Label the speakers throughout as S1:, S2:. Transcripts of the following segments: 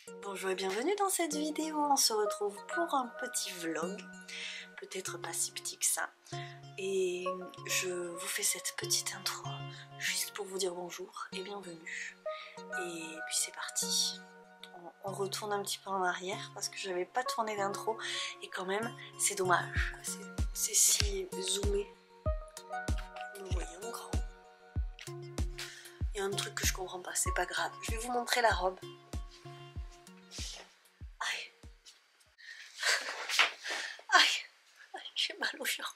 S1: Bonjour et bienvenue dans cette vidéo, on se retrouve pour un petit vlog, peut-être pas si petit que ça, et je vous fais cette petite intro juste pour vous dire bonjour et bienvenue, et puis c'est parti. On retourne un petit peu en arrière parce que j'avais pas tourné d'intro et quand même c'est dommage, c'est si zoomé, vous me voyez en grand. Il y a un truc que je comprends pas, c'est pas grave, je vais vous montrer la robe. J'ai mal aux jambes.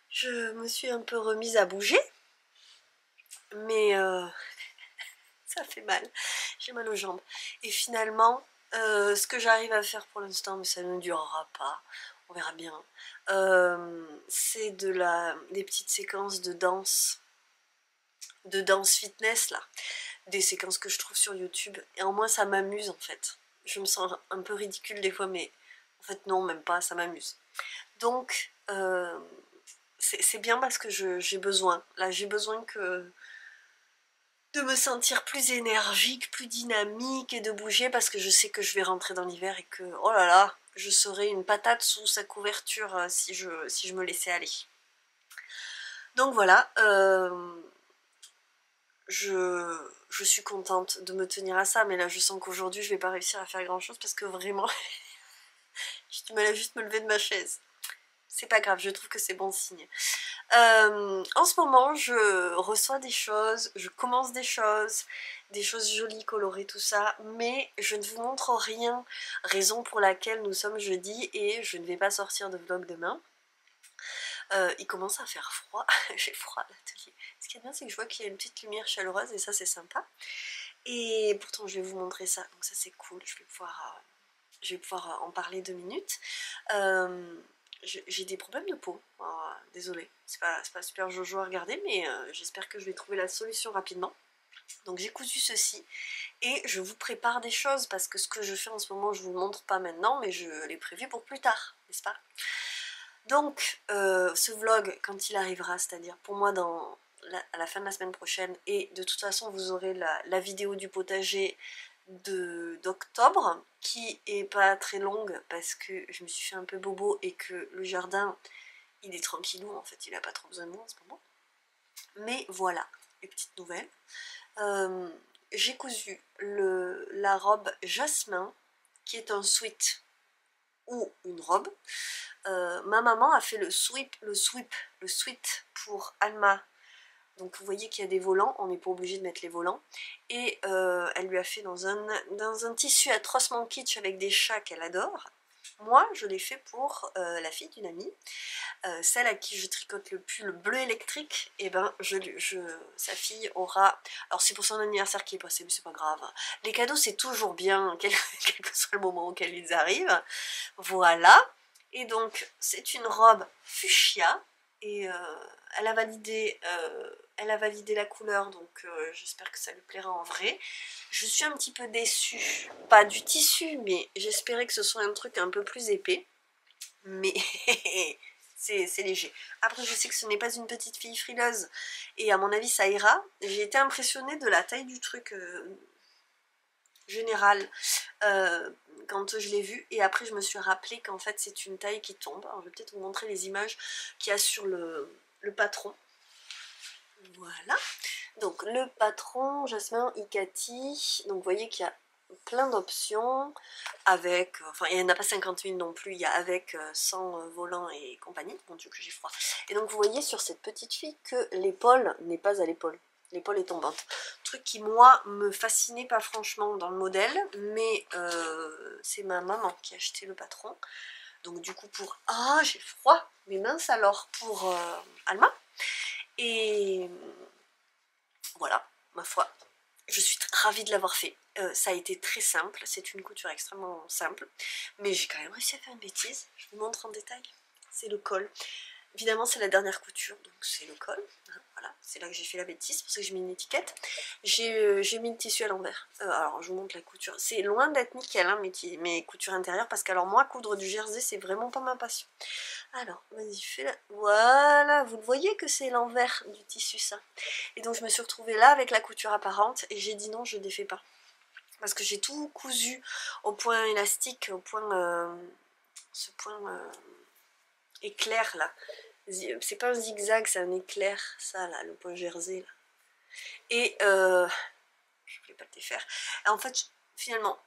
S1: Je me suis un peu remise à bouger, mais ça fait mal. J'ai mal aux jambes. Et finalement, ce que j'arrive à faire pour l'instant, mais ça ne durera pas, on verra bien, c'est des petites séquences de danse fitness là, des séquences que je trouve sur YouTube, et au moins ça m'amuse en fait. Je me sens un peu ridicule des fois, mais en fait non, même pas, ça m'amuse. Donc c'est bien parce que j'ai besoin, là j'ai besoin de me sentir plus énergique, plus dynamique et de bouger parce que je sais que je vais rentrer dans l'hiver et que, oh là là, je serais une patate sous sa couverture si je me laissais aller. Donc voilà, je suis contente de me tenir à ça, mais là je sens qu'aujourd'hui je vais pas réussir à faire grand chose parce que vraiment, j'ai du mal à juste me lever de ma chaise. C'est pas grave, je trouve que c'est bon signe. En ce moment, je reçois des choses, je commence des choses jolies, colorées, tout ça, mais je ne vous montre rien, raison pour laquelle nous sommes jeudi et je ne vais pas sortir de vlog demain. Il commence à faire froid, j'ai froid à l'atelier. Ce qui est bien, c'est que je vois qu'il y a une petite lumière chaleureuse et ça, c'est sympa. Et pourtant, je vais vous montrer ça, donc ça, c'est cool, je vais pouvoir en parler 2 minutes. J'ai des problèmes de peau, désolée, c'est pas super jojo à regarder, mais j'espère que je vais trouver la solution rapidement. Donc j'ai cousu ceci et je vous prépare des choses parce que ce que je fais en ce moment je vous le montre pas maintenant, mais je l'ai prévu pour plus tard, n'est-ce pas? Donc ce vlog quand il arrivera, c'est-à-dire pour moi à la fin de la semaine prochaine, et de toute façon vous aurez la vidéo du potager d'octobre qui est pas très longue parce que je me suis fait un peu bobo et que le jardin il est tranquillou, en fait il a pas trop besoin de moi en ce moment. Mais voilà, les petites nouvelles. J'ai cousu la robe Jasmin qui est un sweat ou une robe. Ma maman a fait le sweat pour Alma. Donc vous voyez qu'il y a des volants, on n'est pas obligé de mettre les volants. Et elle lui a fait dans un tissu atrocement kitsch avec des chats qu'elle adore. Moi, je l'ai fait pour la fille d'une amie, celle à qui je tricote le pull bleu électrique. Et ben, sa fille aura... Alors c'est pour son anniversaire qui est passé, mais c'est pas grave. Les cadeaux, c'est toujours bien, quel que soit le moment auquel ils arrivent. Voilà. Et donc, c'est une robe fuchsia. Et elle a validé la couleur, donc j'espère que ça lui plaira en vrai. Je suis un petit peu déçue, pas du tissu, mais j'espérais que ce soit un truc un peu plus épais. Mais c'est léger. Après, je sais que ce n'est pas une petite fille frileuse, et à mon avis, ça ira. J'ai été impressionnée de la taille du truc général quand je l'ai vu, et après je me suis rappelé qu'en fait c'est une taille qui tombe. Alors je vais peut-être vous montrer les images qu'il y a sur le patron. Voilà, donc le patron Jasmin Ikati, donc vous voyez qu'il y a plein d'options avec, enfin il n'y en a pas 50 000 non plus, il y a avec, sans volant et compagnie. Mon dieu que j'ai froid. Et donc vous voyez sur cette petite fille que l'épaule n'est pas à l'épaule. L'épaule est tombante. Truc qui, moi, me fascinait pas franchement dans le modèle, mais c'est ma maman qui a acheté le patron. Donc du coup pour... Ah, j'ai froid. Mais mince alors, pour Alma. Et voilà, ma foi, je suis ravie de l'avoir fait. Ça a été très simple, c'est une couture extrêmement simple, mais j'ai quand même réussi à faire une bêtise. Je vous montre en détail. C'est le col. Évidemment c'est la dernière couture, donc c'est le col, hein, voilà, c'est là que j'ai fait la bêtise, parce que j'ai mis une étiquette. J'ai mis le tissu à l'envers, alors je vous montre la couture, c'est loin d'être nickel hein, mes coutures intérieures, parce que alors moi coudre du jersey c'est vraiment pas ma passion. Alors vas-y fais la... Voilà, vous le voyez que c'est l'envers du tissu ça. Et donc je me suis retrouvée là avec la couture apparente, et j'ai dit non je défais pas. Parce que j'ai tout cousu au point élastique, au point... ce point éclair là. C'est pas un zigzag, c'est un éclair, ça là, le point jersey là. Et je voulais pas le défaire. En fait, finalement,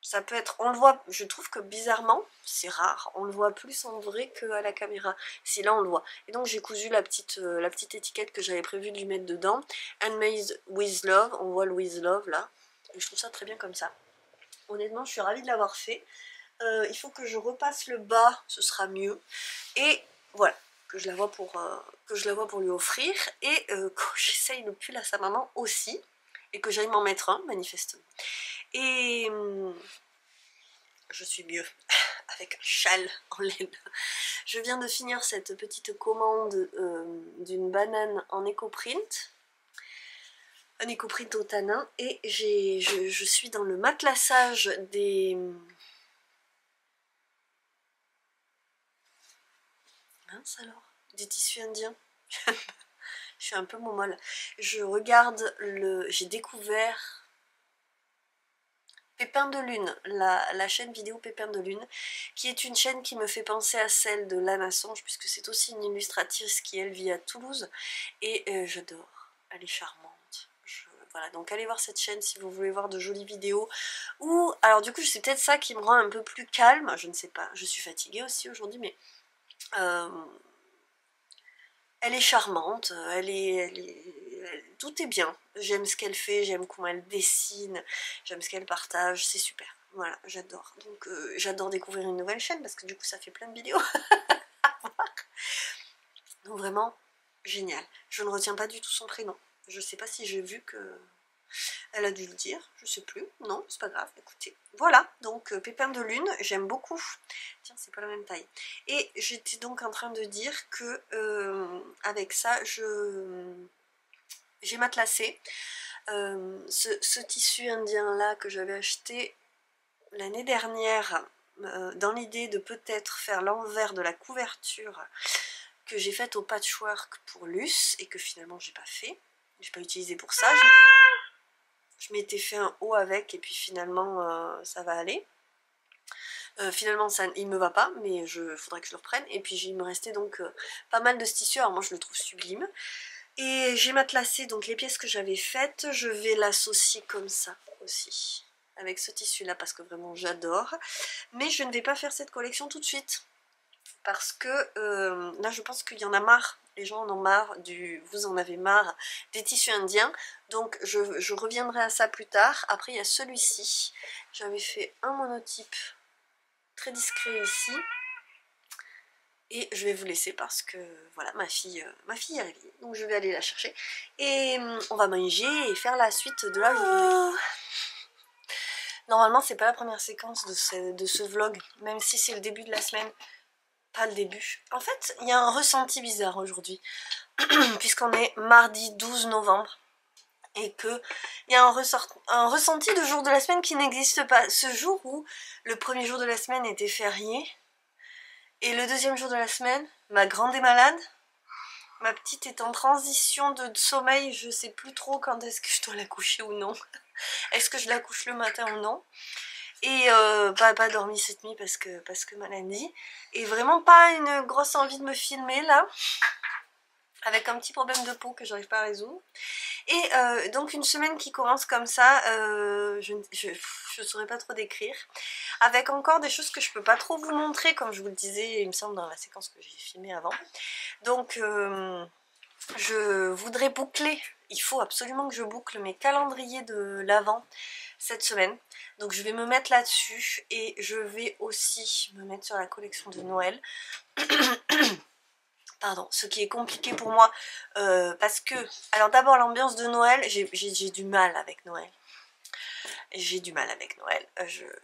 S1: ça peut être, on le voit, je trouve que bizarrement, c'est rare, on le voit plus en vrai qu'à la caméra. Si là on le voit. Et donc j'ai cousu la petite étiquette que j'avais prévu de lui mettre dedans. Handmade with love, on voit le with love là. Et je trouve ça très bien comme ça. Honnêtement, je suis ravie de l'avoir fait. Il faut que je repasse le bas, ce sera mieux. Et voilà, que je la vois pour lui offrir. Et que j'essaye le pull à sa maman aussi. Et que j'aille m'en mettre un, manifestement. Et je suis mieux avec un châle en laine. Je viens de finir cette petite commande d'une banane en éco-print. Un éco-print au tanin. Et je suis dans le matelassage des... Mince alors, des tissus indiens. Je suis un peu momolle. Je regarde le... J'ai découvert Pépin de Lune, la chaîne vidéo Pépin de Lune, qui est une chaîne qui me fait penser à celle de Lana Songe, puisque c'est aussi une illustratrice qui elle vit à Toulouse. Et j'adore, elle est charmante. Voilà, donc allez voir cette chaîne si vous voulez voir de jolies vidéos. Ou, alors du coup c'est peut-être ça qui me rend un peu plus calme, je ne sais pas, je suis fatiguée aussi aujourd'hui, mais... elle est charmante, tout est bien. J'aime ce qu'elle fait, j'aime comment elle dessine, j'aime ce qu'elle partage, c'est super. Voilà, j'adore. Donc j'adore découvrir une nouvelle chaîne parce que du coup ça fait plein de vidéos à voir. Donc vraiment, génial. Je ne retiens pas du tout son prénom. Je sais pas si j'ai vu que... Elle a dû le dire, je sais plus. Non, c'est pas grave, écoutez. Voilà, donc Pépin de Lune, j'aime beaucoup. Tiens, c'est pas la même taille. Et j'étais donc en train de dire que avec ça, j'ai matelassé. Ce tissu indien là que j'avais acheté l'année dernière, dans l'idée de peut-être faire l'envers de la couverture que j'ai faite au patchwork pour Luce et que finalement j'ai pas fait. J'ai pas utilisé pour ça. Je m'étais fait un haut avec et puis finalement ça va aller. Finalement ça, il me va pas, mais faudrait que je le reprenne. Et puis il me restait donc pas mal de ce tissu, alors moi je le trouve sublime. Et j'ai matelassé donc les pièces que j'avais faites, je vais l'associer comme ça aussi, avec ce tissu là parce que vraiment j'adore. Mais je ne vais pas faire cette collection tout de suite, parce que là je pense qu'il y en a marre. Les gens en ont marre vous en avez marre des tissus indiens, donc je reviendrai à ça plus tard. Après il y a celui-ci, j'avais fait un monotype très discret ici, et je vais vous laisser parce que voilà, ma fille est réveillée, donc je vais aller la chercher, et on va manger et faire la suite de la journée. Normalement c'est pas la première séquence de ce vlog, même si c'est le début de la semaine. Pas le début. En fait, il y a un ressenti bizarre aujourd'hui, puisqu'on est mardi 12 novembre, et que il y a un ressenti de jour de la semaine qui n'existe pas. Ce jour où le premier jour de la semaine était férié, et le deuxième jour de la semaine, ma grande est malade, ma petite est en transition de sommeil, je sais plus trop quand est-ce que je dois la coucher ou non. Est-ce que je la couche le matin ou non? Et pas dormi cette nuit parce que maladie. Et vraiment pas une grosse envie de me filmer là. Avec un petit problème de peau que j'arrive pas à résoudre. Et donc une semaine qui commence comme ça, je saurais pas trop décrire. Avec encore des choses que je peux pas trop vous montrer, comme je vous le disais, il me semble, dans la séquence que j'ai filmée avant. Donc je voudrais boucler, il faut absolument que je boucle mes calendriers de l'Avent cette semaine. Donc je vais me mettre là-dessus et je vais aussi me mettre sur la collection de Noël. Pardon, ce qui est compliqué pour moi parce que, alors d'abord l'ambiance de Noël, j'ai du mal avec Noël. j'ai du mal avec Noël,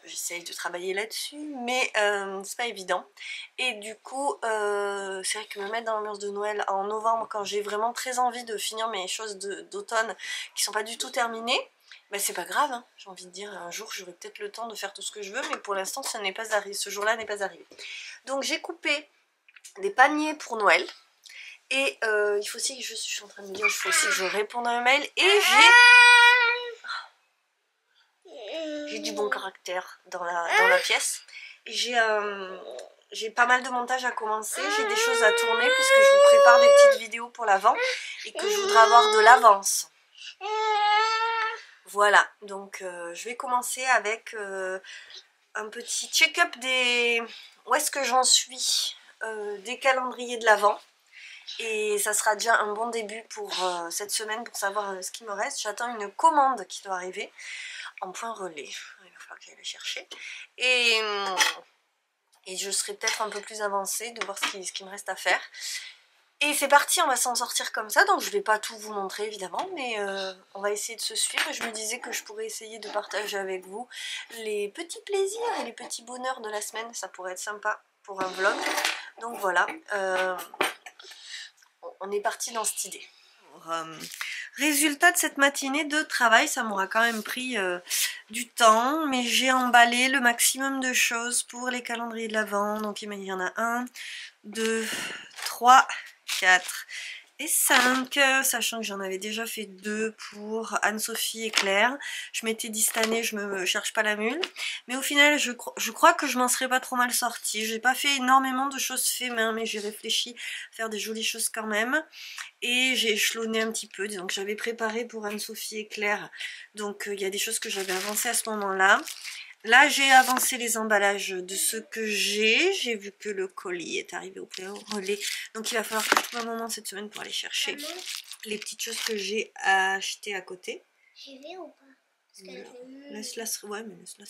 S1: j'essaye de travailler là-dessus, mais c'est pas évident. Et du coup, c'est vrai que me mettre dans l'ambiance de Noël en novembre, quand j'ai vraiment très envie de finir mes choses d'automne qui sont pas du tout terminées, bah c'est pas grave, hein. J'ai envie de dire, un jour j'aurai peut-être le temps de faire tout ce que je veux, mais pour l'instant ce jour-là n'est pas arrivé. Donc j'ai coupé des paniers pour Noël. Et il faut aussi que je suis en train de me dire, il faut aussi que je réponde à un mail. Et j'ai du bon caractère dans la pièce. Et j'ai pas mal de montage à commencer. J'ai des choses à tourner puisque je vous prépare des petites vidéos pour l'avant. Et que je voudrais avoir de l'avance. Voilà, donc je vais commencer avec un petit check-up des... Où est-ce que j'en suis des calendriers de l'avant. Et ça sera déjà un bon début pour cette semaine pour savoir ce qui me reste. J'attends une commande qui doit arriver en point relais. Il va falloir que j'aille la chercher. Et je serai peut-être un peu plus avancée de voir ce qui me reste à faire. Et c'est parti, on va s'en sortir comme ça. Donc je ne vais pas tout vous montrer évidemment, mais on va essayer de se suivre. Je me disais que je pourrais essayer de partager avec vous les petits plaisirs et les petits bonheurs de la semaine. Ça pourrait être sympa pour un vlog. Donc voilà. On est parti dans cette idée. Alors, résultat de cette matinée de travail, ça m'aura quand même pris du temps, mais j'ai emballé le maximum de choses pour les calendriers de l'Avent. Donc il y en a 1, 2, 3, 4 et 5, sachant que j'en avais déjà fait 2 pour Anne-Sophie et Claire. Je m'étais dit cette année, je me cherche pas la mule. Mais au final, je crois que je m'en serais pas trop mal sortie. J'ai pas fait énormément de choses fait main, mais j'ai réfléchi à faire des jolies choses quand même. Et j'ai échelonné un petit peu. Donc j'avais préparé pour Anne-Sophie et Claire. Donc il y a des choses que j'avais avancées à ce moment-là. Là, j'ai avancé les emballages de ce que j'ai. J'ai vu que le colis est arrivé au relais. Donc, il va falloir que je trouve un moment cette semaine pour aller chercher les petites choses que j'ai achetées à côté.
S2: J'y vais ou pas?
S1: Laisse-la se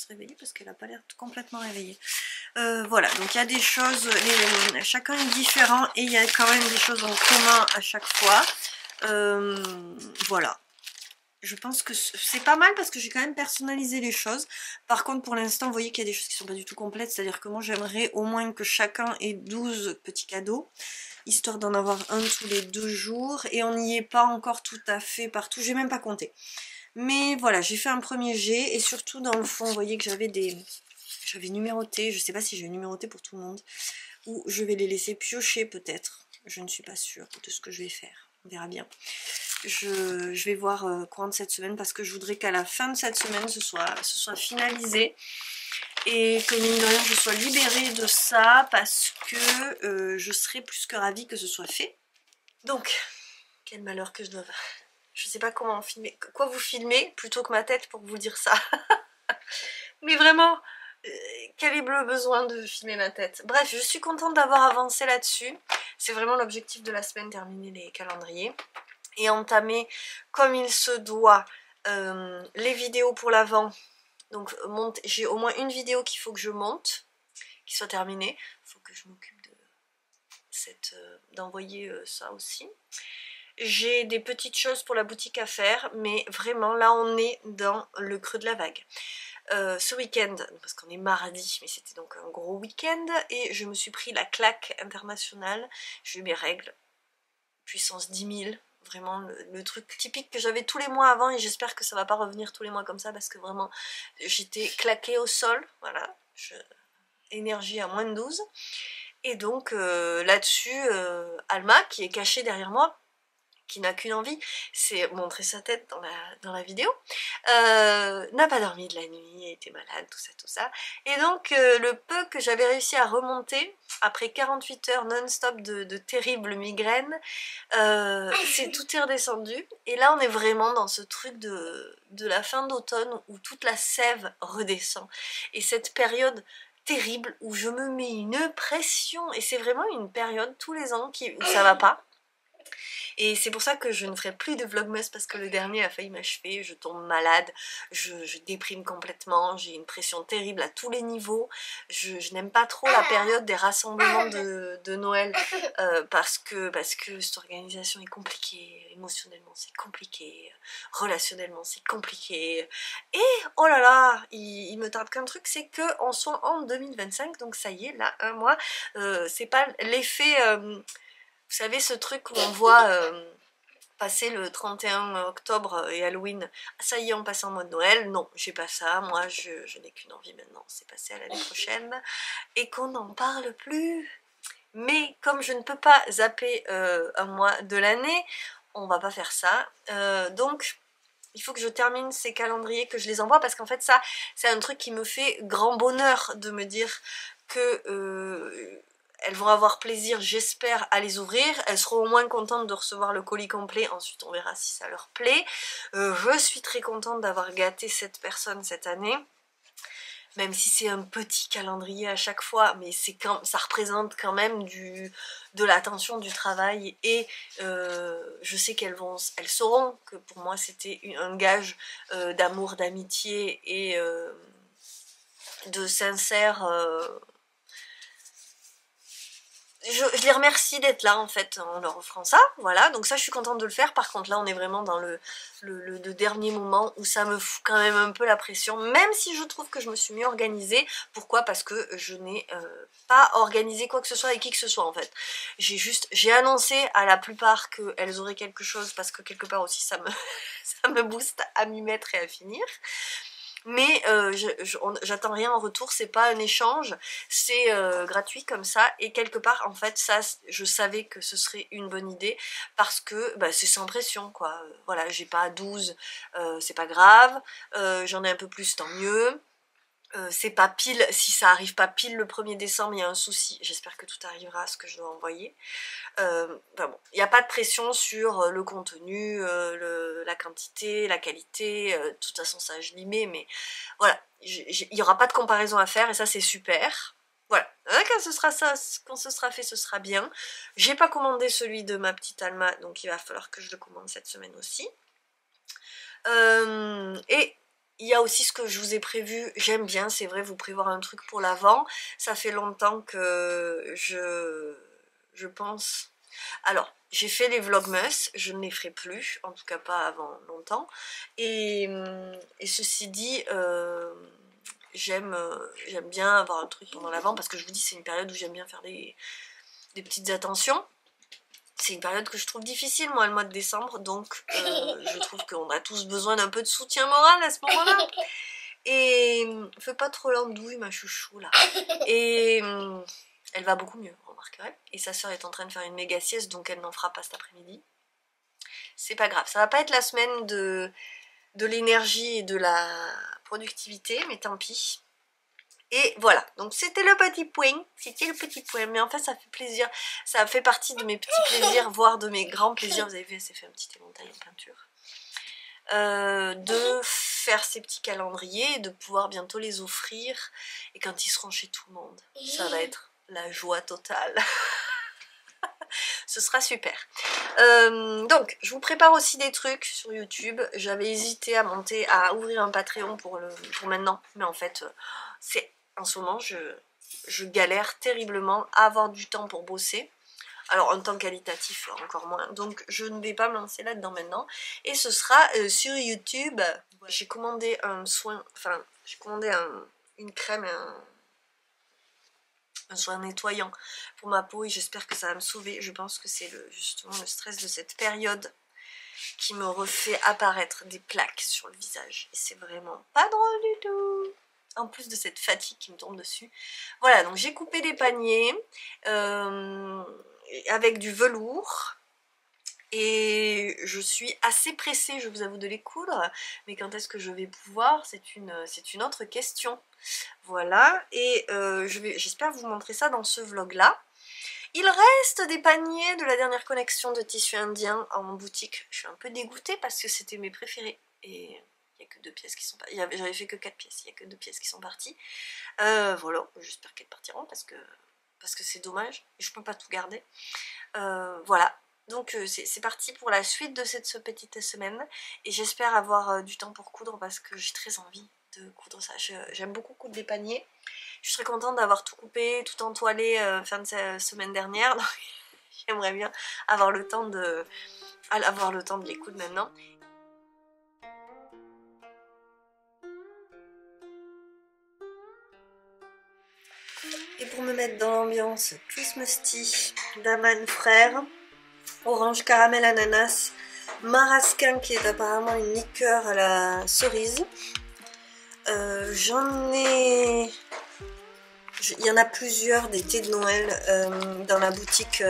S1: réveiller parce qu'elle n'a pas l'air complètement réveillée. Voilà, donc il y a des choses, chacun est différent et il y a quand même des choses en commun à chaque fois. Voilà. Je pense que c'est pas mal parce que j'ai quand même personnalisé les choses. Par contre, pour l'instant, vous voyez qu'il y a des choses qui sont pas du tout complètes. C'est-à-dire que moi, j'aimerais au moins que chacun ait 12 petits cadeaux, histoire d'en avoir un tous les 2 jours. Et on n'y est pas encore tout à fait partout. J'ai même pas compté. Mais voilà, j'ai fait un premier jet. Et surtout, dans le fond, vous voyez que j'avais numéroté. Je sais pas si j'ai numéroté pour tout le monde. Ou je vais les laisser piocher peut-être. Je ne suis pas sûre de ce que je vais faire. On verra bien. Je vais voir courant de cette semaine parce que je voudrais qu'à la fin de cette semaine ce soit finalisé et que mine de rien je sois libérée de ça parce que je serais plus que ravie que ce soit fait. Donc, quel malheur que je dois... Je sais pas comment filmer, quoi vous filmer plutôt que ma tête pour vous dire ça. Mais vraiment, quel est le besoin de filmer ma tête? Bref, je suis contente d'avoir avancé là-dessus. C'est vraiment l'objectif de la semaine, terminer les calendriers. Et entamer comme il se doit les vidéos pour l'avant. Donc j'ai au moins une vidéo qu'il faut que je monte, qui soit terminée. Il faut que je m'occupe d'envoyer ça aussi. J'ai des petites choses pour la boutique à faire, mais vraiment là on est dans le creux de la vague. Ce week-end, parce qu'on est mardi, mais c'était donc un gros week-end, et je me suis pris la claque internationale. J'ai eu mes règles, puissance 10 000. Vraiment le truc typique que j'avais tous les mois avant et j'espère que ça va pas revenir tous les mois comme ça parce que vraiment j'étais claquée au sol, voilà, énergie à moins de 12. Et donc là-dessus, Alma qui est cachée derrière moi, qui n'a qu'une envie, c'est montrer sa tête dans la vidéo, n'a pas dormi de la nuit, était malade, tout ça. Et donc le peu que j'avais réussi à remonter, après 48 heures non-stop de terribles migraines, tout est redescendu. Et là on est vraiment dans ce truc de la fin d'automne où toute la sève redescend. Et cette période terrible où je me mets une pression, et c'est vraiment une période tous les ans où ça va pas. Et c'est pour ça que je ne ferai plus de vlogmas parce que le dernier a failli m'achever, je tombe malade, je déprime complètement, j'ai une pression terrible à tous les niveaux. Je n'aime pas trop la période des rassemblements de Noël parce que cette organisation est compliquée, émotionnellement c'est compliqué, relationnellement c'est compliqué. Et oh là là, il me tarde qu'un truc, c'est qu'on soit en 2025, donc ça y est, là, un mois, c'est pas l'effet, vous savez ce truc où on voit passer le 31 octobre et Halloween, ça y est on passe en mode Noël, non, j'ai pas ça, moi je n'ai qu'une envie maintenant, c'est passer à l'année prochaine, et qu'on n'en parle plus. Mais comme je ne peux pas zapper un mois de l'année, on va pas faire ça, donc il faut que je termine ces calendriers, que je les envoie, parce qu'en fait ça c'est un truc qui me fait grand bonheur de me dire que elles vont avoir plaisir, j'espère, à les ouvrir. Elles seront au moins contentes de recevoir le colis complet, ensuite on verra si ça leur plaît. Je suis très contente d'avoir gâté cette personne cette année, même si c'est un petit calendrier à chaque fois, mais ça représente quand même de l'attention, du travail, et je sais elles sauront que pour moi c'était un gage d'amour, d'amitié et de sincère... Je les remercie d'être là en fait en leur offrant ça, voilà, donc ça je suis contente de le faire. Par contre là on est vraiment dans le dernier moment où ça me fout quand même un peu la pression, même si je trouve que je me suis mieux organisée. Pourquoi? Parce que je n'ai pas organisé quoi que ce soit avec qui que ce soit en fait. J'ai annoncé à la plupart qu'elles auraient quelque chose, parce que quelque part aussi ça me booste à m'y mettre et à finir. Mais j'attends rien en retour, c'est pas un échange, c'est gratuit comme ça, et quelque part en fait ça je savais que ce serait une bonne idée parce que bah, c'est sans pression quoi, voilà, j'ai pas 12, c'est pas grave, j'en ai un peu plus tant mieux. C'est pas pile, si ça arrive pas pile le 1er décembre, il y a un souci, j'espère que tout arrivera à ce que je dois envoyer. Enfin bon, il n'y a pas de pression sur le contenu, la quantité, la qualité, de toute façon ça je l'y mets, mais voilà, il n'y aura pas de comparaison à faire et ça c'est super. Voilà, quand ce sera ça, quand ce sera fait, ce sera bien. J'ai pas commandé celui de ma petite Alma, donc il va falloir que je le commande cette semaine aussi. Et il y a aussi ce que je vous ai prévu, j'aime bien, c'est vrai, vous prévoir un truc pour l'avant. Ça fait longtemps que je pense... Alors, j'ai fait les vlogmas, je ne les ferai plus, en tout cas pas avant longtemps. Et ceci dit, j'aime bien avoir un truc pendant l'avant, parce que je vous dis, c'est une période où j'aime bien faire des petites attentions. C'est une période que je trouve difficile, moi, le mois de décembre, donc je trouve qu'on a tous besoin d'un peu de soutien moral à ce moment-là. Et fais pas trop l'andouille, ma chouchou, là. Et elle va beaucoup mieux, vous remarquerez. Et sa soeur est en train de faire une méga sieste, donc elle n'en fera pas cet après-midi. C'est pas grave, ça va pas être la semaine de l'énergie et de la productivité, mais tant pis. Et voilà, donc c'était le petit point, mais en fait ça fait plaisir, ça fait partie de mes petits plaisirs, voire de mes grands plaisirs. Vous avez vu, elle s'est fait un petit éventail en peinture. De faire ces petits calendriers et de pouvoir bientôt les offrir, et quand ils seront chez tout le monde, ça va être la joie totale. Ce sera super. Donc je vous prépare aussi des trucs sur YouTube. J'avais hésité à ouvrir un Patreon pour maintenant, mais en fait en ce moment je galère terriblement à avoir du temps pour bosser. Alors un temps qualitatif encore moins, donc je ne vais pas me lancer là-dedans maintenant. Et ce sera sur YouTube. J'ai commandé une crème et un soin nettoyant pour ma peau, et j'espère que ça va me sauver. Je pense que c'est justement le stress de cette période qui me refait apparaître des plaques sur le visage, et c'est vraiment pas drôle du tout, en plus de cette fatigue qui me tombe dessus. Voilà, donc j'ai coupé des paniers avec du velours, et je suis assez pressée, je vous avoue, de les coudre, mais quand est-ce que je vais pouvoir, c'est une autre question. Voilà, et j'espère vous montrer ça dans ce vlog là. Il reste des paniers de la dernière collection de tissus indiens en boutique. Je suis un peu dégoûtée parce que c'était mes préférés, et il n'y a que 2 pièces qui sont parties. J'avais fait que 4 pièces, il n'y a que 2 pièces qui sont parties. Voilà, j'espère qu'elles partiront parce que c'est dommage, et je peux pas tout garder. Voilà, Donc c'est parti pour la suite de cette petite semaine. Et j'espère avoir du temps pour coudre parce que j'ai très envie de coudre ça. J'aime beaucoup coudre des paniers. Je suis très contente d'avoir tout coupé, tout entoilé fin de semaine dernière. J'aimerais bien avoir le temps de les coudre maintenant. Et pour me mettre dans l'ambiance, Christmas Tea d'Aman Frère, orange caramel ananas, marasquin qui est apparemment une liqueur à la cerise. J'en ai... Il y en a plusieurs des thés de Noël dans la boutique,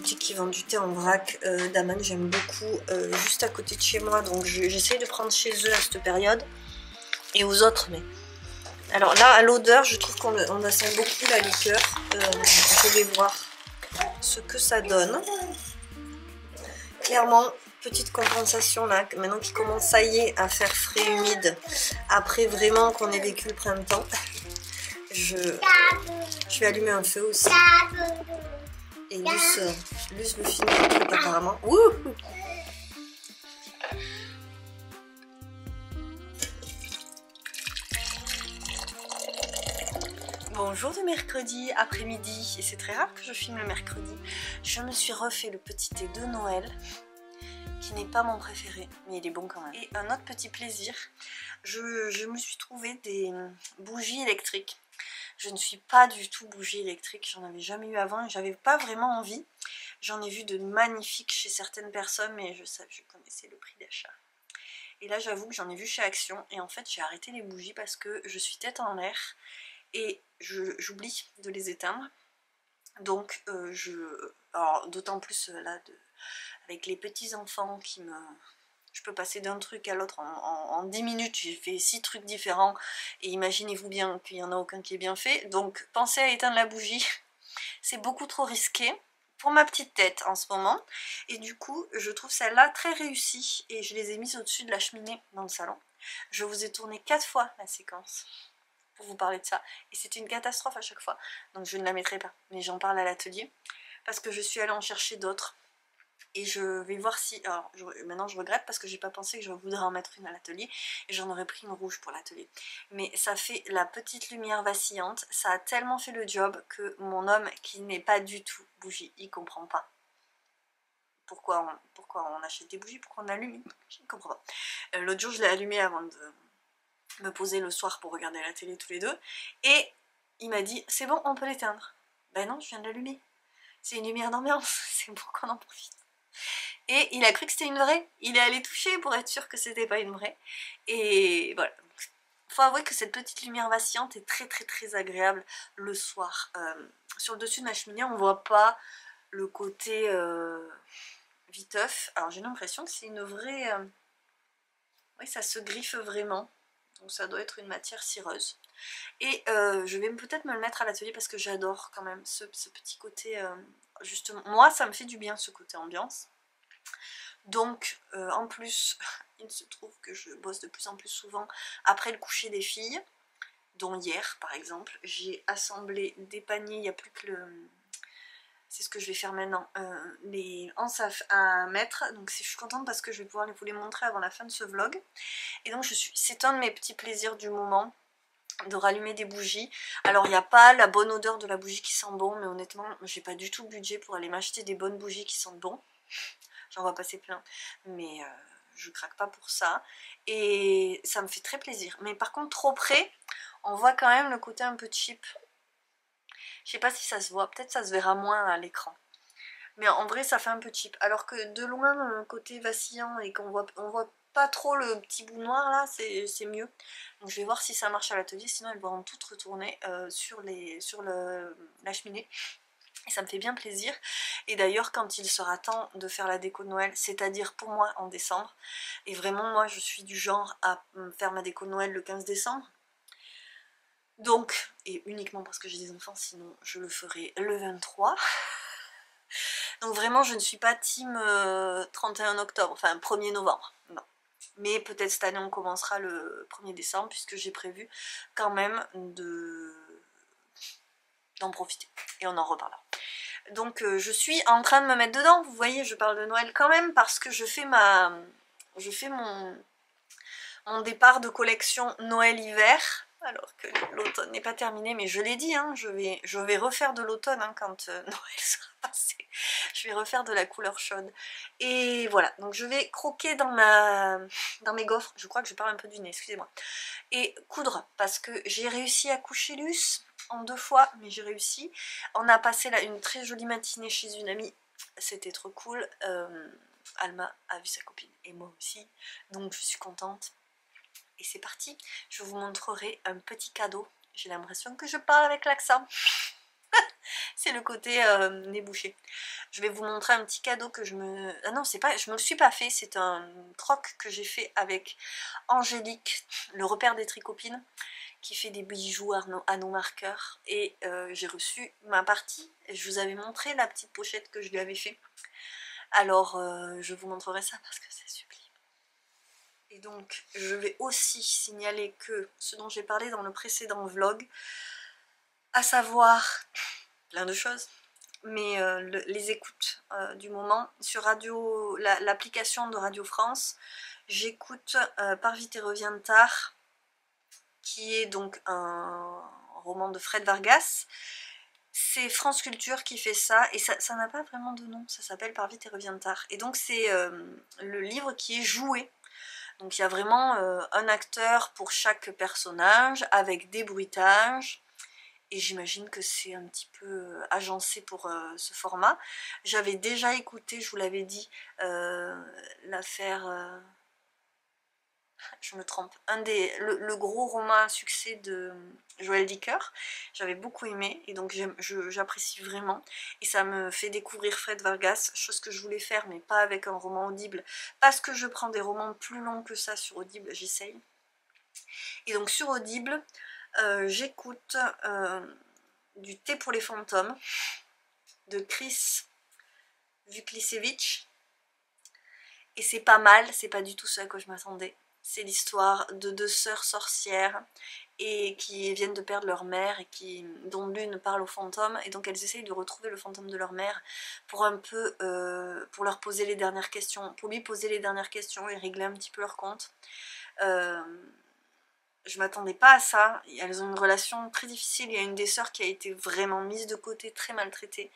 S1: qui vend du thé en vrac d'Aman. J'aime beaucoup, juste à côté de chez moi, donc j'essaye de prendre chez eux à cette période et aux autres. Mais alors là, à l'odeur, je trouve qu'on sent beaucoup la liqueur. Je vais voir ce que ça donne. Clairement, petite compensation là, maintenant qu'il commence, ça y est, à faire frais, humide, après vraiment qu'on ait vécu le printemps. Je vais allumer un feu aussi. Et Luce veut finir le truc apparemment. Wouhou! Bonjour de mercredi après-midi, et c'est très rare que je filme le mercredi. Je me suis refait le petit thé de Noël, qui n'est pas mon préféré, mais il est bon quand même. Et un autre petit plaisir, je me suis trouvé des bougies électriques. Je ne suis pas du tout bougie électrique, j'en avais jamais eu avant et j'avais pas vraiment envie. J'en ai vu de magnifiques chez certaines personnes, mais je connaissais le prix d'achat. Et là j'avoue que j'en ai vu chez Action, et en fait j'ai arrêté les bougies parce que je suis tête en l'air et j'oublie de les éteindre. Donc alors d'autant plus là, avec les petits enfants qui me... Je peux passer d'un truc à l'autre en 10 minutes, j'ai fait 6 trucs différents, et imaginez-vous bien qu'il n'y en a aucun qui est bien fait. Donc pensez à éteindre la bougie, c'est beaucoup trop risqué pour ma petite tête en ce moment. Et du coup, je trouve celle-là très réussie, et je les ai mises au-dessus de la cheminée dans le salon. Je vous ai tourné 4 fois la séquence pour vous parler de ça, et c'était une catastrophe à chaque fois, donc je ne la mettrai pas, mais j'en parle à l'atelier, parce que je suis allée en chercher d'autres. Et je vais voir si... Alors maintenant je regrette parce que j'ai pas pensé que je voudrais en mettre une à l'atelier, et j'en aurais pris une rouge pour l'atelier. Mais ça fait la petite lumière vacillante, ça a tellement fait le job que mon homme, qui n'est pas du tout bougie, il comprend pas. Pourquoi on achète des bougies, pourquoi on allume, je ne comprends pas. L'autre jour je l'ai allumé avant de me poser le soir pour regarder la télé tous les deux, et il m'a dit c'est bon, on peut l'éteindre. Ben non, je viens de l'allumer. C'est une lumière d'ambiance, c'est pour qu'on en profite. Et il a cru que c'était une vraie, il est allé toucher pour être sûr que c'était pas une vraie. Et voilà, faut avouer que cette petite lumière vacillante est très très très agréable le soir. Sur le dessus de ma cheminée, on voit pas le côté viteuf. Alors j'ai l'impression que c'est une vraie... Oui, ça se griffe vraiment, donc ça doit être une matière cireuse. Et je vais peut-être me le mettre à l'atelier parce que j'adore quand même ce petit côté... justement, moi ça me fait du bien ce côté ambiance. Donc en plus, il se trouve que je bosse de plus en plus souvent après le coucher des filles, dont hier par exemple. J'ai assemblé des paniers, il n'y a plus que le... C'est ce que je vais faire maintenant, les anses à mettre. Donc je suis contente parce que je vais pouvoir vous les montrer avant la fin de ce vlog. Et donc c'est un de mes petits plaisirs du moment, de rallumer des bougies. Alors il n'y a pas la bonne odeur de la bougie qui sent bon, mais honnêtement j'ai pas du tout le budget pour aller m'acheter des bonnes bougies qui sentent bon. J'en vois passer plein, mais je craque pas pour ça, et ça me fait très plaisir. Mais par contre trop près, on voit quand même le côté un peu cheap. Je sais pas si ça se voit, peut-être ça se verra moins à l'écran, mais en vrai ça fait un peu cheap, alors que de loin le côté vacillant et qu'on voit pas trop le petit bout noir là, c'est mieux. Donc je vais voir si ça marche à l'atelier, sinon elles vont toutes retourner sur la cheminée. Et ça me fait bien plaisir. Et d'ailleurs quand il sera temps de faire la déco de Noël, c'est-à-dire pour moi en décembre, et vraiment moi je suis du genre à faire ma déco de Noël le 15 décembre, donc, et uniquement parce que j'ai des enfants, sinon je le ferai le 23. Donc vraiment je ne suis pas team 31 octobre, enfin 1er novembre, non. Mais peut-être cette année on commencera le 1er décembre, puisque j'ai prévu quand même d'en profiter, et on en reparlera. Donc je suis en train de me mettre dedans. Vous voyez, je parle de Noël quand même parce que je fais mon départ de collection Noël-Hiver. Alors que l'automne n'est pas terminé, mais je l'ai dit, hein, je vais refaire de l'automne hein, quand Noël sera passé. Je vais refaire de la couleur chaude. Et voilà, donc je vais croquer dans mes gaufres. Je crois que je parle un peu du nez, excusez-moi. Et coudre, parce que j'ai réussi à coucher Luce en 2 fois, mais j'ai réussi. On a passé là une très jolie matinée chez une amie, c'était trop cool. Alma a vu sa copine et moi aussi, donc je suis contente. Et c'est parti, je vous montrerai un petit cadeau. J'ai l'impression que je parle avec l'accent. C'est le côté nez bouché. Je vais vous montrer un petit cadeau que je me... Ah non, c'est pas, je me le suis pas fait, c'est un troc que j'ai fait avec Angélique, le repère des tricopines, qui fait des bijoux à nos marqueurs. Et j'ai reçu ma partie. Je vous avais montré la petite pochette que je lui avais fait. Alors, je vous montrerai ça parce que c'est sublime. Et donc, je vais aussi signaler que ce dont j'ai parlé dans le précédent vlog, à savoir plein de choses, mais les écoutes du moment, sur l'application de Radio France, j'écoute Pars vite et reviens tard, qui est donc un roman de Fred Vargas. C'est France Culture qui fait ça, et ça n'a pas vraiment de nom, ça s'appelle Pars vite et reviens tard. Et donc c'est le livre qui est joué. Donc il y a vraiment un acteur pour chaque personnage, avec des bruitages, et j'imagine que c'est un petit peu agencé pour ce format. J'avais déjà écouté, je vous l'avais dit, l'affaire... je me trompe, le gros roman à succès de Joël Dicker. J'avais beaucoup aimé et donc j'apprécie vraiment. Et ça me fait découvrir Fred Vargas, chose que je voulais faire mais pas avec un roman Audible, parce que je prends des romans plus longs que ça sur Audible, j'essaye. Et donc sur Audible, j'écoute du Thé pour les fantômes de Chris Vuklisevich. Et c'est pas mal, c'est pas du tout ce à quoi je m'attendais. C'est l'histoire de 2 sœurs sorcières et qui viennent de perdre leur mère et dont l'une parle aux fantômes, et donc elles essayent de retrouver le fantôme de leur mère pour un peu pour leur poser les dernières questions, pour lui poser les dernières questions et régler un petit peu leur compte. Je m'attendais pas à ça, elles ont une relation très difficile, il y a une des sœurs qui a été vraiment mise de côté, très maltraitée,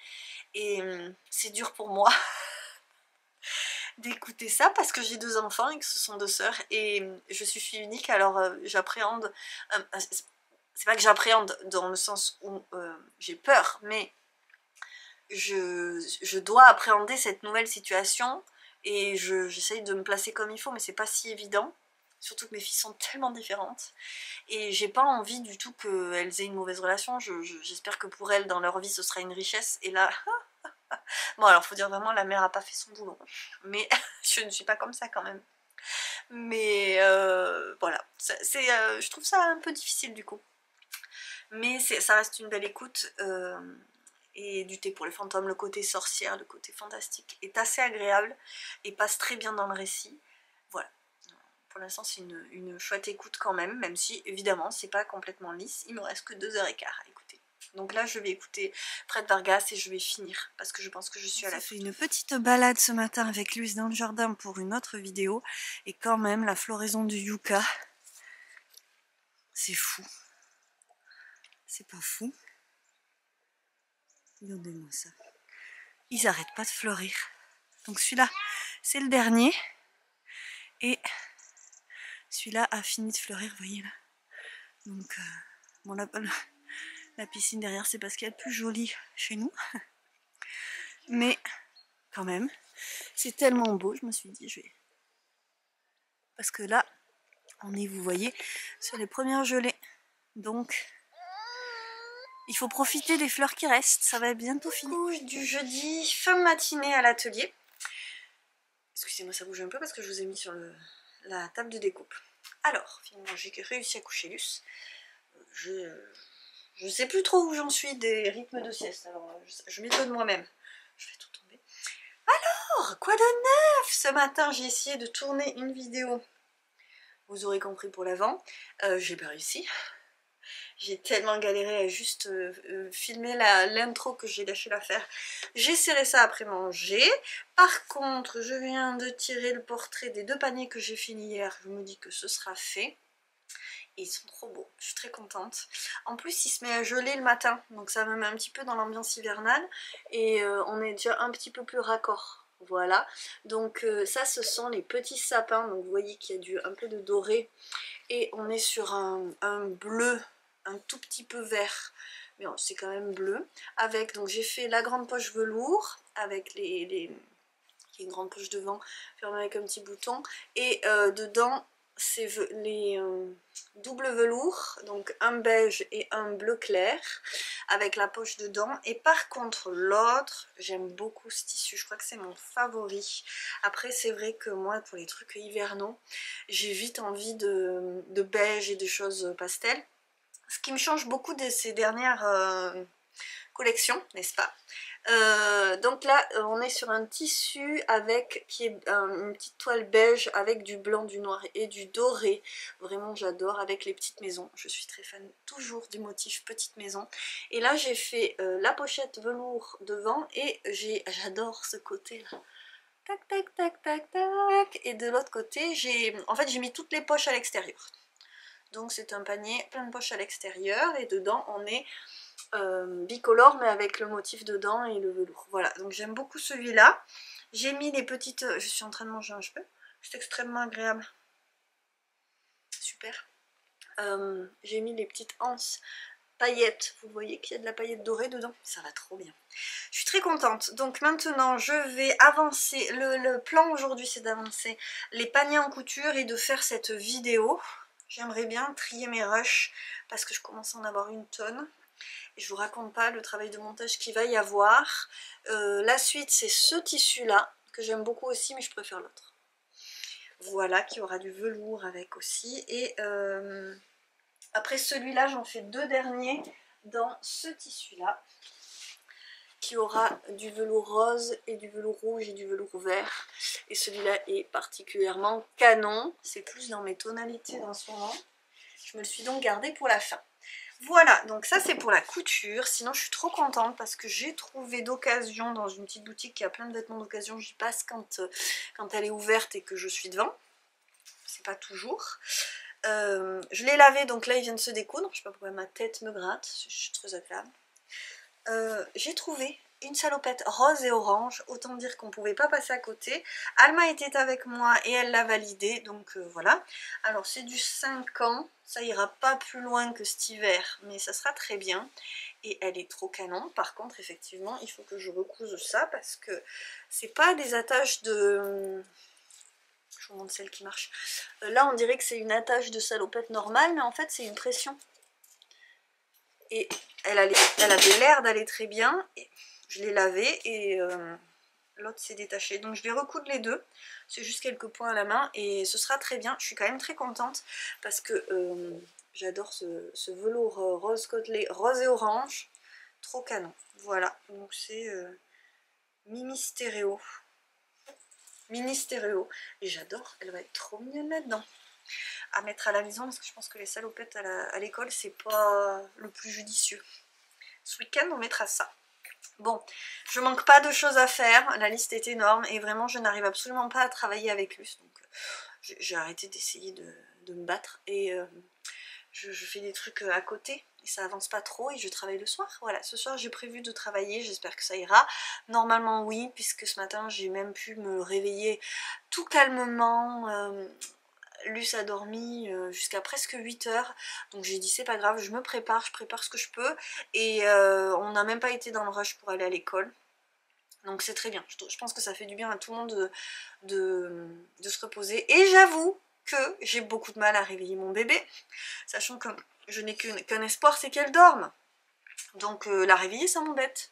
S1: et c'est dur pour moi d'écouter ça parce que j'ai 2 enfants et que ce sont 2 sœurs et je suis fille unique, alors j'appréhende, c'est pas que j'appréhende dans le sens où j'ai peur, mais je dois appréhender cette nouvelle situation et j'essaye de me placer comme il faut, mais c'est pas si évident, surtout que mes filles sont tellement différentes et j'ai pas envie du tout qu'elles aient une mauvaise relation. J'espère que pour elles dans leur vie ce sera une richesse, et là bon, alors faut dire vraiment, la mère a pas fait son boulot, mais je ne suis pas comme ça quand même. Mais voilà, je trouve ça un peu difficile du coup. Mais ça reste une belle écoute, et du Thé pour les fantômes, le côté sorcière, le côté fantastique est assez agréable et passe très bien dans le récit. Voilà, pour l'instant c'est une chouette écoute quand même, même si évidemment c'est pas complètement lisse, il me reste que 2h15 à écouter. Donc là je vais écouter Fred Vargas et je vais finir parce que je pense que je suis à la fin. J'ai fait une petite balade ce matin avec Luce dans le jardin pour une autre vidéo, et quand même la floraison du yucca, c'est fou. C'est pas fou. Regardez-moi ça. Ils arrêtent pas de fleurir. Donc celui-là c'est le dernier, et celui-là a fini de fleurir, vous voyez là. Donc bon, la piscine derrière c'est parce qu'elle est plus jolie chez nous. Mais quand même, c'est tellement beau, je me suis dit je vais... Parce que là, on est, vous voyez, sur les premières gelées. Donc, il faut profiter des fleurs qui restent, ça va bientôt finir. Couche du jeudi, fin de matinée à l'atelier. Excusez-moi, ça bouge un peu parce que je vous ai mis sur la table de découpe. Alors, finalement, j'ai réussi à coucher Luce. Je sais plus trop où j'en suis des rythmes de sieste, alors je m'étonne moi-même. Je vais tout tomber. Alors, quoi de neuf? Ce matin, j'ai essayé de tourner une vidéo. Vous aurez compris pour l'avant, j'ai pas réussi. J'ai tellement galéré à juste filmer l'intro que j'ai lâché la faire. J'ai serré ça après manger. Par contre, je viens de tirer le portrait des 2 paniers que j'ai fini hier. Je me dis que ce sera fait. Et ils sont trop beaux, je suis très contente. En plus, il se met à geler le matin, donc ça me met un petit peu dans l'ambiance hivernale. Et on est déjà un petit peu plus raccord. Voilà, donc ça ce sont les petits sapins, donc vous voyez qu'il y a un peu de doré. Et on est sur un bleu, un tout petit peu vert, mais bon, c'est quand même bleu. Avec, donc j'ai fait la grande poche velours, avec qui est une grande poche devant, fermée avec un petit bouton. Et dedans, c'est les double velours, donc un beige et un bleu clair, avec la poche dedans. Et par contre, l'autre, j'aime beaucoup ce tissu, je crois que c'est mon favori. Après, c'est vrai que moi, pour les trucs hivernaux, j'ai vite envie de beige et de choses pastel. Ce qui me change beaucoup de ces dernières collections, n'est-ce pas? Donc là on est sur un tissu qui est une petite toile beige avec du blanc, du noir et du doré. Vraiment j'adore, avec les petites maisons. Je suis très fan toujours du motif petite maison. Et là j'ai fait la pochette velours devant et j'adore ce côté là. Tac tac tac tac tac. Et de l'autre côté j'ai mis toutes les poches à l'extérieur. Donc c'est un panier plein de poches à l'extérieur et dedans on est bicolore mais avec le motif dedans et le velours. Voilà, donc j'aime beaucoup celui-là. J'ai mis les petites... Je suis en train de manger un cheveu. C'est extrêmement agréable. Super. J'ai mis les petites anses paillettes. Vous voyez qu'il y a de la paillette dorée dedans. Ça va trop bien. Je suis très contente. Donc maintenant, je vais avancer. Le plan aujourd'hui, c'est d'avancer les paniers en couture et de faire cette vidéo. J'aimerais bien trier mes rushs parce que je commence à en avoir une tonne. Et je vous raconte pas le travail de montage qu'il va y avoir. La suite, c'est ce tissu-là, que j'aime beaucoup aussi, mais je préfère l'autre. Voilà, qui aura du velours avec aussi. Et après celui-là, j'en fais 2 derniers dans ce tissu-là, qui aura du velours rose et du velours rouge et du velours vert. Et celui-là est particulièrement canon. C'est plus dans mes tonalités en ce moment. Je me le suis donc gardé pour la fin. Voilà, donc ça c'est pour la couture. Sinon je suis trop contente parce que j'ai trouvé d'occasion dans une petite boutique qui a plein de vêtements d'occasion. J'y passe quand elle est ouverte et que je suis devant. C'est pas toujours. Je l'ai lavé, donc là il vient de se découdre. Je sais pas pourquoi ma tête me gratte, je suis très agréable. J'ai trouvé une salopette rose et orange, autant dire qu'on pouvait pas passer à côté. Alma était avec moi et elle l'a validé, donc voilà. Alors c'est du 5 ans, ça ira pas plus loin que cet hiver, mais ça sera très bien. Et elle est trop canon. Par contre, effectivement, il faut que je recouse ça parce que c'est pas des attaches de... Je vous montre celle qui marche. Là, on dirait que c'est une attache de salopette normale, mais en fait, c'est une pression. Et elle avait l'air d'aller très bien. Et je l'ai lavé et l'autre s'est détaché. Donc je vais recoudre les deux. C'est juste quelques points à la main et ce sera très bien. Je suis quand même très contente parce que j'adore ce velours rose côtelé, rose et orange. Trop canon. Voilà. Donc c'est Mini Stéréo. Mini Stéréo. Et j'adore. Elle va être trop mignonne là-dedans. À mettre à la maison parce que je pense que les salopettes à l'école c'est pas le plus judicieux. Ce week-end on mettra ça. Bon, je manque pas de choses à faire, la liste est énorme et vraiment je n'arrive absolument pas à travailler avec Luce, donc j'ai arrêté d'essayer de me battre et je fais des trucs à côté et ça avance pas trop et je travaille le soir. Voilà, ce soir j'ai prévu de travailler, j'espère que ça ira. Normalement oui, puisque ce matin j'ai même pu me réveiller tout calmement. Luce a dormi jusqu'à presque 8 h, donc j'ai dit c'est pas grave, je prépare ce que je peux et on n'a même pas été dans le rush pour aller à l'école, donc c'est très bien. Je pense que ça fait du bien à tout le monde de se reposer et j'avoue que j'ai beaucoup de mal à réveiller mon bébé, sachant que je n'ai qu'un espoir, c'est qu'elle dorme, donc la réveiller ça m'embête.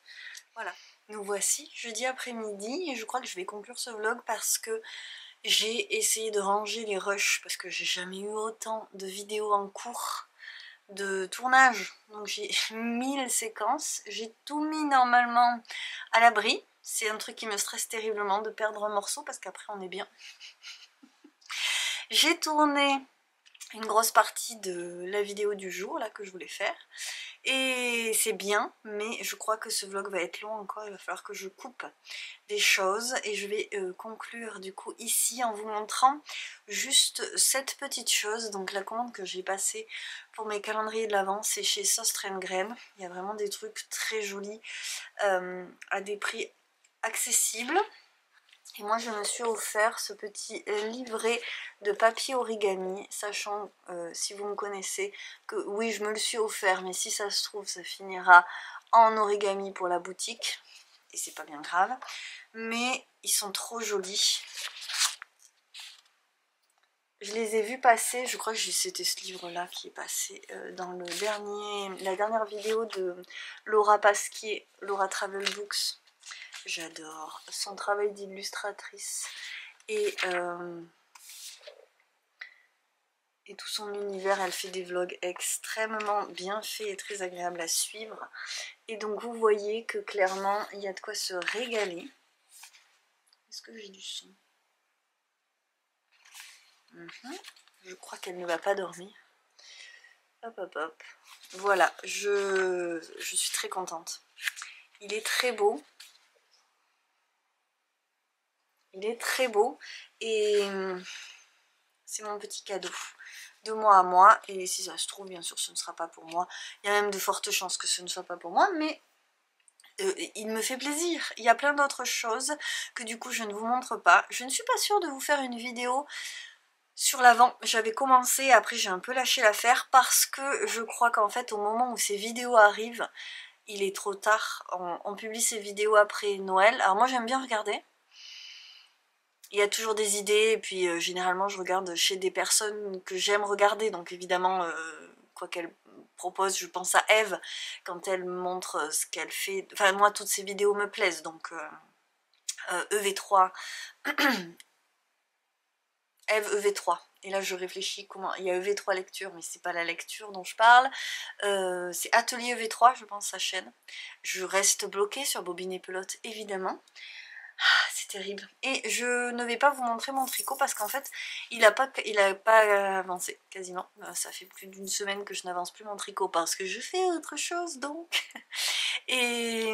S1: Voilà, nous voici jeudi après-midi et je crois que je vais conclure ce vlog parce que j'ai essayé de ranger les rushs parce que j'ai jamais eu autant de vidéos en cours de tournage. Donc j'ai 1000 séquences, j'ai tout mis normalement à l'abri. C'est un truc qui me stresse terriblement de perdre un morceau parce qu'après on est bien. J'ai tourné une grosse partie de la vidéo du jour là que je voulais faire. Et c'est bien, mais je crois que ce vlog va être long encore, il va falloir que je coupe des choses. Et je vais conclure du coup ici en vous montrant juste cette petite chose. Donc la commande que j'ai passée pour mes calendriers de l'Avent, c'est chez Sauce Graine. Il y a vraiment des trucs très jolis à des prix accessibles. Et moi je me suis offert ce petit livret de papier origami, sachant, si vous me connaissez, que oui je me le suis offert, mais si ça se trouve ça finira en origami pour la boutique, et c'est pas bien grave, mais ils sont trop jolis. Je les ai vus passer, je crois que c'était ce livre là qui est passé dans la dernière vidéo de Laura Pasquier, Laura Travel Books. J'adore son travail d'illustratrice et tout son univers. Elle fait des vlogs extrêmement bien faits et très agréables à suivre. Et donc vous voyez que clairement il y a de quoi se régaler. Est-ce que j'ai du son? Je crois qu'elle ne va pas dormir. Hop hop hop. Voilà, je suis très contente. Il est très beau. Il est très beau et c'est mon petit cadeau de moi à moi. Et si ça se trouve, bien sûr, ce ne sera pas pour moi. Il y a même de fortes chances que ce ne soit pas pour moi, mais il me fait plaisir. Il y a plein d'autres choses que du coup je ne vous montre pas. Je ne suis pas sûre de vous faire une vidéo sur l'Avent. J'avais commencé, après j'ai un peu lâché l'affaire parce que je crois qu'en fait au moment où ces vidéos arrivent, il est trop tard. On publie ces vidéos après Noël. Alors moi j'aime bien regarder. Il y a toujours des idées et puis généralement je regarde chez des personnes que j'aime regarder, donc évidemment quoi qu'elle propose, je pense à Eve quand elle montre ce qu'elle fait. Enfin moi toutes ces vidéos me plaisent, donc EV3 Eve EV3. Et là je réfléchis comment, il y a EV3 lecture mais c'est pas la lecture dont je parle, c'est Atelier EV3 je pense sa chaîne. Je reste bloquée sur Bobine et Pelote évidemment. Ah, c'est terrible. Et je ne vais pas vous montrer mon tricot parce qu'en fait il a pas avancé quasiment. Ça fait plus d'une semaine que je n'avance plus mon tricot parce que je fais autre chose donc. Et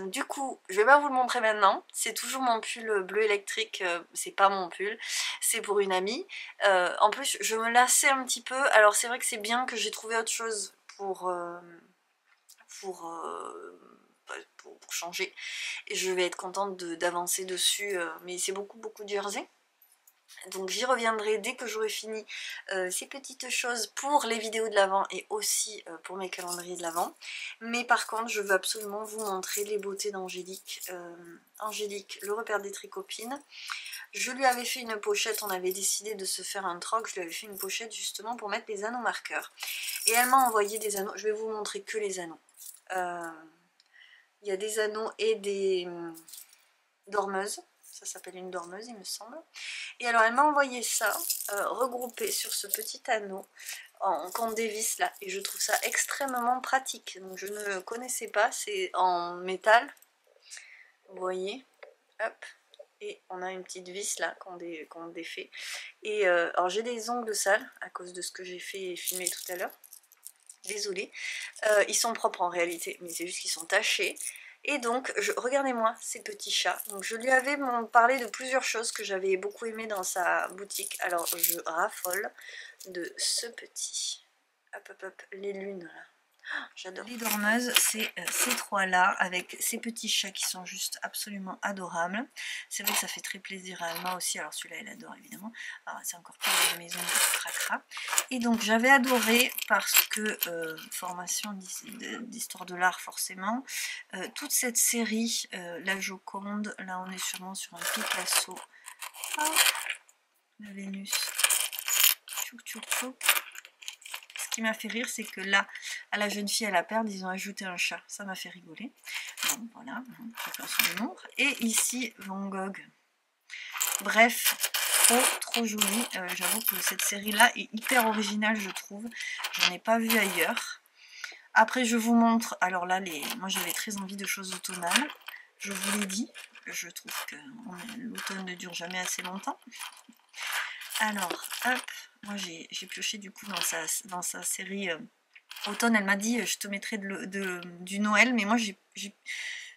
S1: du coup je vais pas vous le montrer maintenant. C'est toujours mon pull bleu électrique, c'est pas mon pull, c'est pour une amie. En plus je me lassais un petit peu. Alors c'est vrai que c'est bien que j'ai trouvé autre chose pour changer, et je vais être contente d'avancer dessus, mais c'est beaucoup de jersey, donc j'y reviendrai dès que j'aurai fini ces petites choses pour les vidéos de l'Avent et aussi pour mes calendriers de l'Avent. Mais par contre je veux absolument vous montrer les beautés d'Angélique. Angélique, le repère des tricopines. Je lui avais fait une pochette, on avait décidé de se faire un troc, je lui avais fait une pochette justement pour mettre les anneaux marqueurs, et elle m'a envoyé des anneaux. Je vais vous montrer que les anneaux. Il y a des anneaux et des dormeuses. Ça s'appelle une dormeuse il me semble. Et alors elle m'a envoyé ça regroupé sur ce petit anneau qu'on dévisse là. Et je trouve ça extrêmement pratique. Donc je ne connaissais pas. C'est en métal. Vous voyez. Hop. Et on a une petite vis là qu'on défait. Et alors j'ai des ongles sales à cause de ce que j'ai fait et filmé tout à l'heure. Désolée, ils sont propres en réalité, mais c'est juste qu'ils sont tachés. Et donc, regardez-moi ces petits chats. Donc je lui avais parlé de plusieurs choses que j'avais beaucoup aimé dans sa boutique. Alors je raffole de ce petit. Hop hop hop, les lunes là. J'adore. Les dormeuses, c'est ces trois-là, avec ces petits chats qui sont juste absolument adorables. C'est vrai que ça fait très plaisir à Alma aussi. Alors celui-là, elle adore évidemment. C'est encore plus de la maison de cracra. Et donc j'avais adoré parce que, formation d'histoire de l'art forcément, toute cette série, la Joconde, là on est sûrement sur un Picasso. Hop, la Vénus. Tchouk tchouk tchouk. Ce qui m'a fait rire, c'est que là, à la jeune fille à la perle, ils ont ajouté un chat. Ça m'a fait rigoler. Bon, voilà, chacun son humour. Et ici, Van Gogh. Bref, trop joli. J'avoue que cette série-là est hyper originale, je trouve. J'en ai pas vu ailleurs. Après, je vous montre. Alors là, moi, j'avais très envie de choses automnales. Je vous l'ai dit. Je trouve que l'automne ne dure jamais assez longtemps.
S2: Alors, hop, moi j'ai pioché du coup dans sa série automne. Elle m'a dit je te mettrai du Noël, mais moi je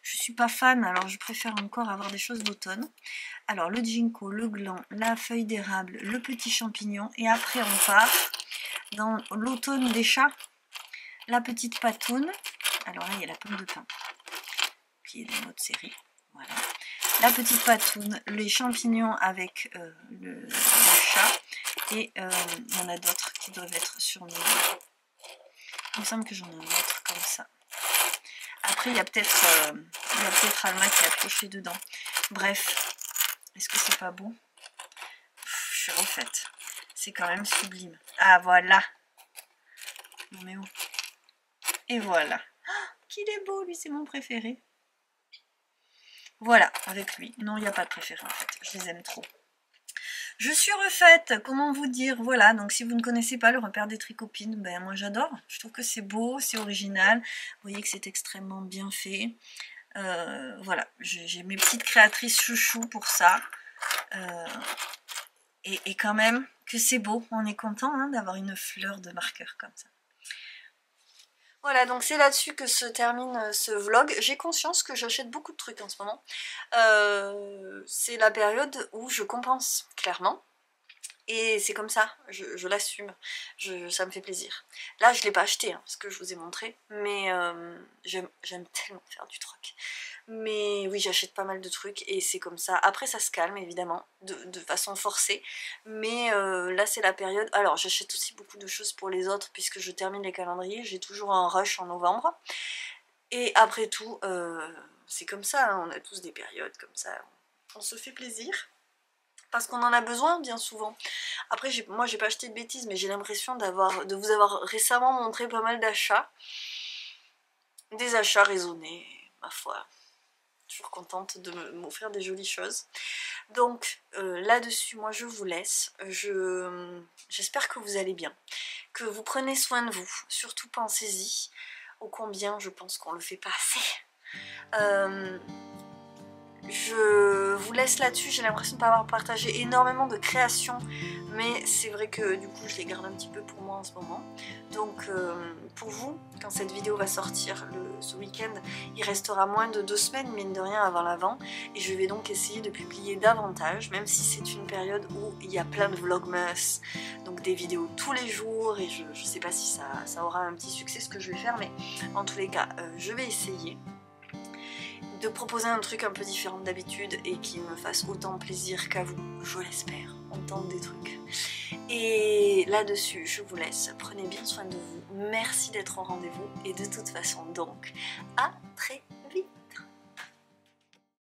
S2: suis pas fan, alors je préfère encore avoir des choses d'automne. Alors le ginkgo, le gland, la feuille d'érable, le petit champignon, et après on part dans l'automne des chats, la petite patoune. Alors là il y a la pomme de pin qui est dans notre série, voilà. La petite patoune, les champignons avec le chat, et il y en a d'autres qui doivent être sur mes... Il me semble que j'en ai un autre comme ça. Après il y a peut-être Alma qui a pioché dedans. Bref, est-ce que c'est pas beau? Je suis refaite. C'est quand même sublime. Ah voilà. Non mais où? Et voilà. Oh, qu'il est beau, lui c'est mon préféré. Voilà, avec lui. Non, il n'y a pas de préféré en fait. Je les aime trop. Je suis refaite, comment vous dire, voilà, donc si vous ne connaissez pas le repère des tricopines, ben moi j'adore, je trouve que c'est beau, c'est original, vous voyez que c'est extrêmement bien fait, voilà, j'ai mes petites créatrices chouchou pour ça, et quand même que c'est beau, on est content hein, d'avoir une fleur de marqueur comme ça.
S1: Voilà, donc c'est là-dessus que se termine ce vlog. J'ai conscience que j'achète beaucoup de trucs en ce moment. C'est la période où je compense, clairement. Et c'est comme ça, je l'assume, ça me fait plaisir. Là, je ne l'ai pas acheté, hein, ce que je vous ai montré, mais j'aime tellement faire du troc. Mais oui, j'achète pas mal de trucs et c'est comme ça. Après, ça se calme, évidemment, de façon forcée. Mais là, c'est la période... Alors, j'achète aussi beaucoup de choses pour les autres puisque je termine les calendriers. J'ai toujours un rush en novembre. Et après tout, c'est comme ça, hein, on a tous des périodes comme ça. On se fait plaisir. Parce qu'on en a besoin bien souvent. Après, moi j'ai pas acheté de bêtises, mais j'ai l'impression de vous avoir récemment montré pas mal d'achats. Des achats raisonnés, ma foi. Toujours contente de m'offrir des jolies choses. Donc là-dessus, moi je vous laisse. J'espère que vous allez bien. Que vous prenez soin de vous. Surtout pensez-y. Ô combien je pense qu'on le fait pas assez. Je vous laisse là-dessus, j'ai l'impression de ne pas avoir partagé énormément de créations, mais c'est vrai que du coup je les garde un petit peu pour moi en ce moment. Donc pour vous, quand cette vidéo va sortir ce week-end, il restera moins de 2 semaines, mine de rien, avant l'Avent, et je vais donc essayer de publier davantage, même si c'est une période où il y a plein de vlogmas, donc des vidéos tous les jours, et je ne sais pas si ça aura un petit succès ce que je vais faire, mais en tous les cas, je vais essayer de proposer un truc un peu différent d'habitude et qui me fasse autant plaisir qu'à vous, je l'espère, on tente des trucs. Et là-dessus, je vous laisse, prenez bien soin de vous, merci d'être au rendez-vous et de toute façon donc, à très